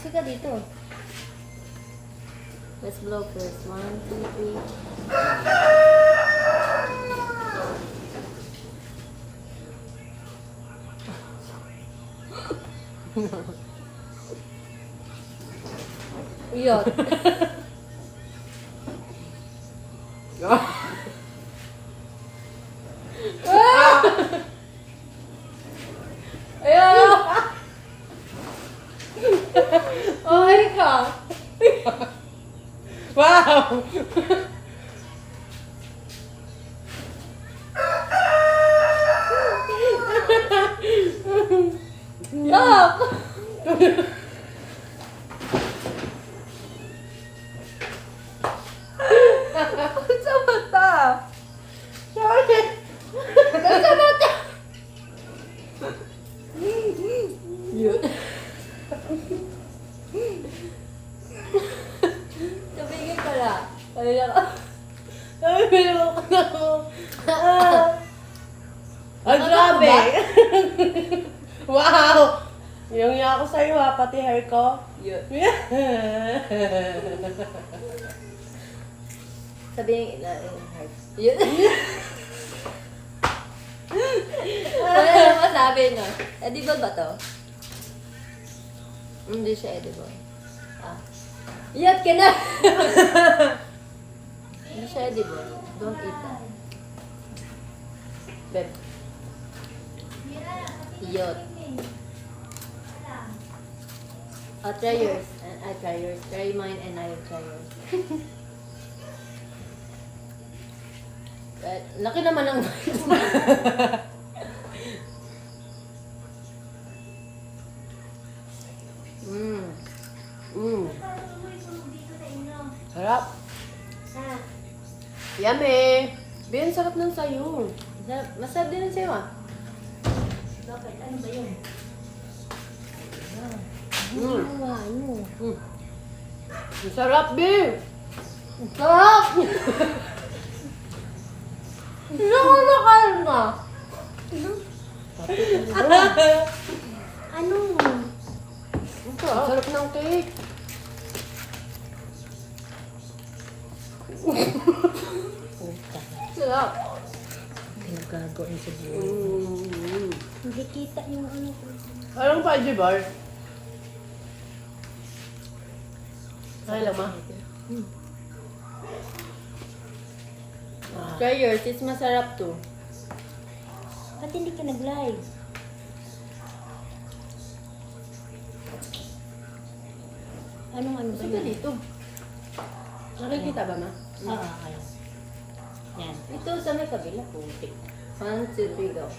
Kasi ka dito. Let's blow first. 1, 2, 3. Iyot. Ayan! Ay ka! Wow! Yuck! Sa mata! Sorry! Sa mata! Yun. Tumingin ka na. Kanina ka. Ay, pinulong ko na ako. Ay, grabe! Wow! Yung ako sa'yo ha, pati hair ko. Yun. Sabihin na heart. Yun. Wala na masabi, no? Edible ba to? Hindi siya edible. Ah. Iyat ka na! Hindi siya edible. Don't eat that. Beb. Iyot. I'll try yours. And I'll try yours. Try mine and I'll try yours. Laki naman ng Sarap. Yummy. Ben, sarap ng sayo. Masarap din ang sayo ah. Bakit? Ano ba yun? Ano? Ang sarap, Ben. Sarap! Hindi ko makain na. Ano? Ang sarap ng cake. Sarap. Pinagagawa sa buhay. Hindi kita yung ano ko. Anong fudgy bar? Ay, lama. Try yours. It's masarap too. Ba't hindi ka nag-live? Anong ano ba Gusto ka yun? dito. Nakikita ba, ma? Oo, ayan. Yan. Ito sa may kabila. Putik. 1, 2, 3, go.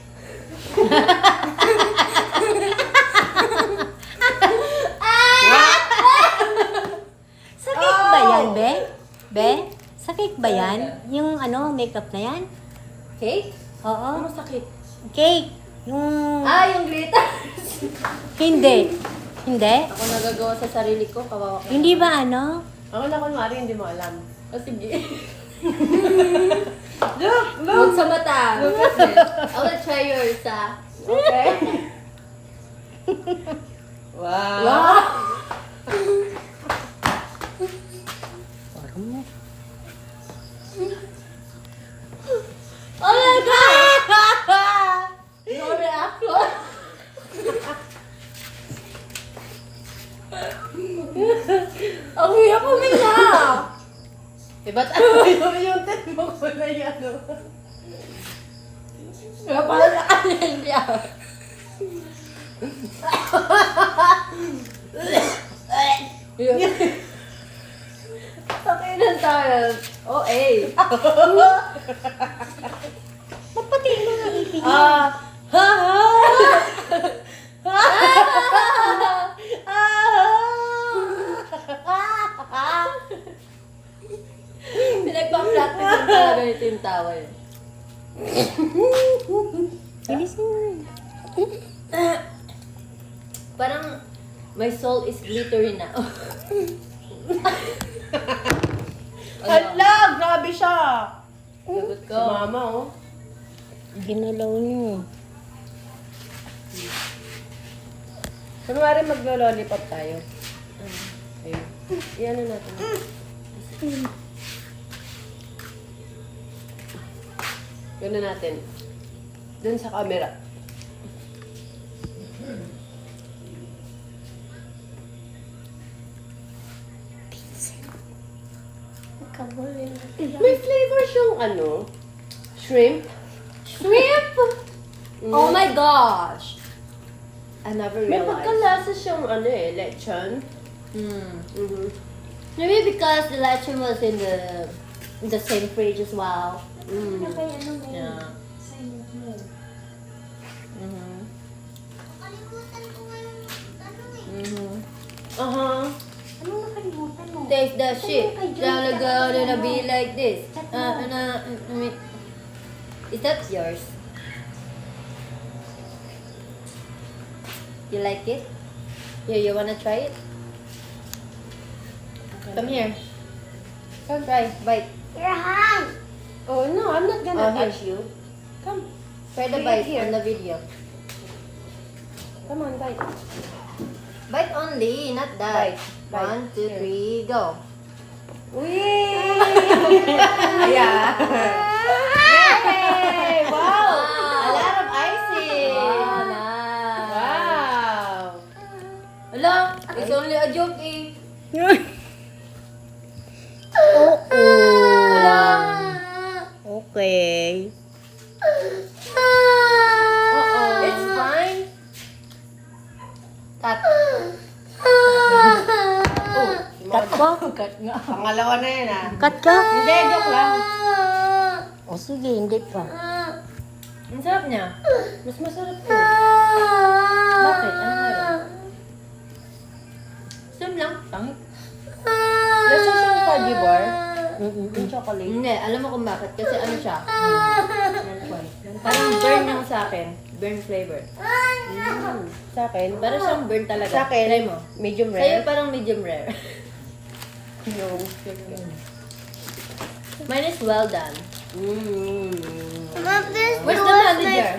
Sa cake ba yan, Be? Be? Sa cake ba yan? Yung ano, makeup na yan? Cake? Oo. Ano sakit? Cake. Yung... Ah, yung glitter. Hindi. Hindi? Ako nagagawa sa sarili ko. Kawawa ko. Hindi ba ano? Ako na kunwari, hindi mo alam. Oh, sige. Look! Huwag sa mata. I will try yours, ah. Okay? Wow! Wow! Parang mo. Oh my God! No reaction. Ang hirap huminga. Eh, ba't ano yung tent mo ko na yan? Para sa kanya niya. Yun. Pakinan tayo. Oh, eh. Ba't pati yung mga ipin niya? Ah! Ha! Pinagpa-practice yung talaga nito yung tawa yun. Bilis mo. Parang my soul is glittery na. Hala! Grabe siya! Sagot Si ko. mama, oh. Ginalaw niyo. Kunwari maglo-lollipop tayo. Iyan na natin. Gano'n natin. Dun sa camera. May flavor siyang ano? Shrimp? Shrimp! Oh my gosh! I never May realized. pagkalasa siyang ano eh, lechon. Mm. Maybe because the lechon was in the same fridge as well. Mm. Yeah. Mm-hmm. Mm-hmm. Uh-huh. Taste that shit. Now gonna be like this. I mean, is that yours? You like it? Yeah, you wanna try it? Come here. Come try. Bite. Oh no, I'm not gonna Oh, here. touch you. Come. Try the Eat bite here. on the video. Come on, bite. Bite only, not that. Bite. Bite. 1, 2, Here. 3, go. Yeah. Yay! Wow! A lot of icing. Wow, nice. Wow. Hello, it's only a joke eh. Hello. Okay. It's fine. Cut. Oh, Cut ko? pangalawa na yan ah. Cut ka? Hindi, joke lang. O sige, hindi pa. Ang sarap niya. Mas masarap to. Bakit? Ano meron? Same lang. Tangit. Nasa siyang fudgy bar. Mm-mm. Yung chocolate. Hindi, alam mo kung bakit. Kasi ano siya? Parang burn yung sa akin. Burn flavor. Sa akin, Parang siyang burn talaga. Sa akin, Try mo. medium Sa'yo rare. parang medium rare. Yung. Mine is well done. Mm. Where's the manager?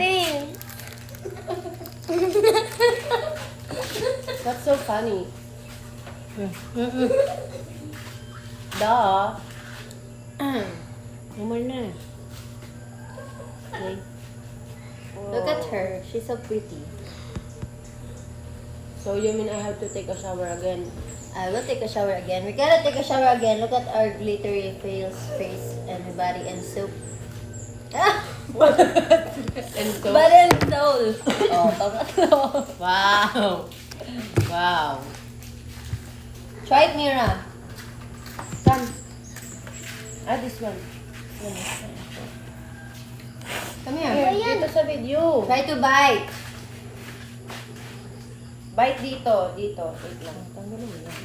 That's so funny. Duh. Umar na. Okay. Look at her. She's so pretty. So you mean I have to take a shower again? I will take a shower again. We gotta take a shower again. Look at our glittery face and body and soap. And so, Body and soul. Oh, pangatlo. wow. Wow. Try it, Mira. Come. This one. Come here. Here, dito sa video. Try to bite. Bite dito. Dito. Wait lang. Tanggalin mo yan.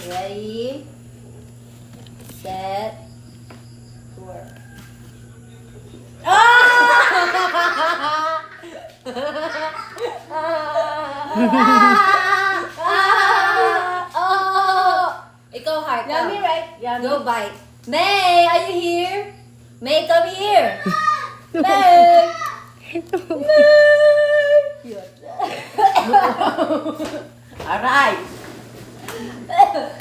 Ready? Set. Work. Oh! Ikaw, heart. Yummy, come. right? Yummy. Go bite. May, are you here? May, come here. May. Alright.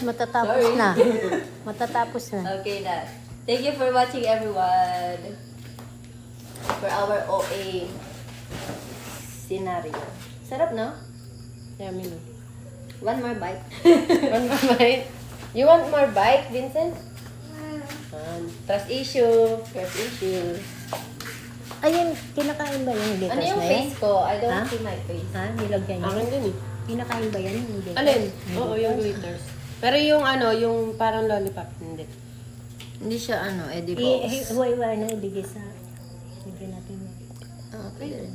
Matatapos na. Matatapos na. Okay, na. Thank you for watching, everyone. For our OA scenario. Sarap, no? Yummy. One more bite. One more bite. You want more bite, Vincent? Trust issue. Trust issue. Ayun, kinakain ba yung lettuce Ano yung na yan? face ko? I don't Ha? see my face. Ha? Nilagyan niya? Akin din eh. Kinakain ba yan yung lettuce? Alin? Oo, yung glitters. Pero yung ano, yung parang lollipop, hindi. Hindi siya edibles. Huwag ano, ibigay sa... Bigyan natin. Okay.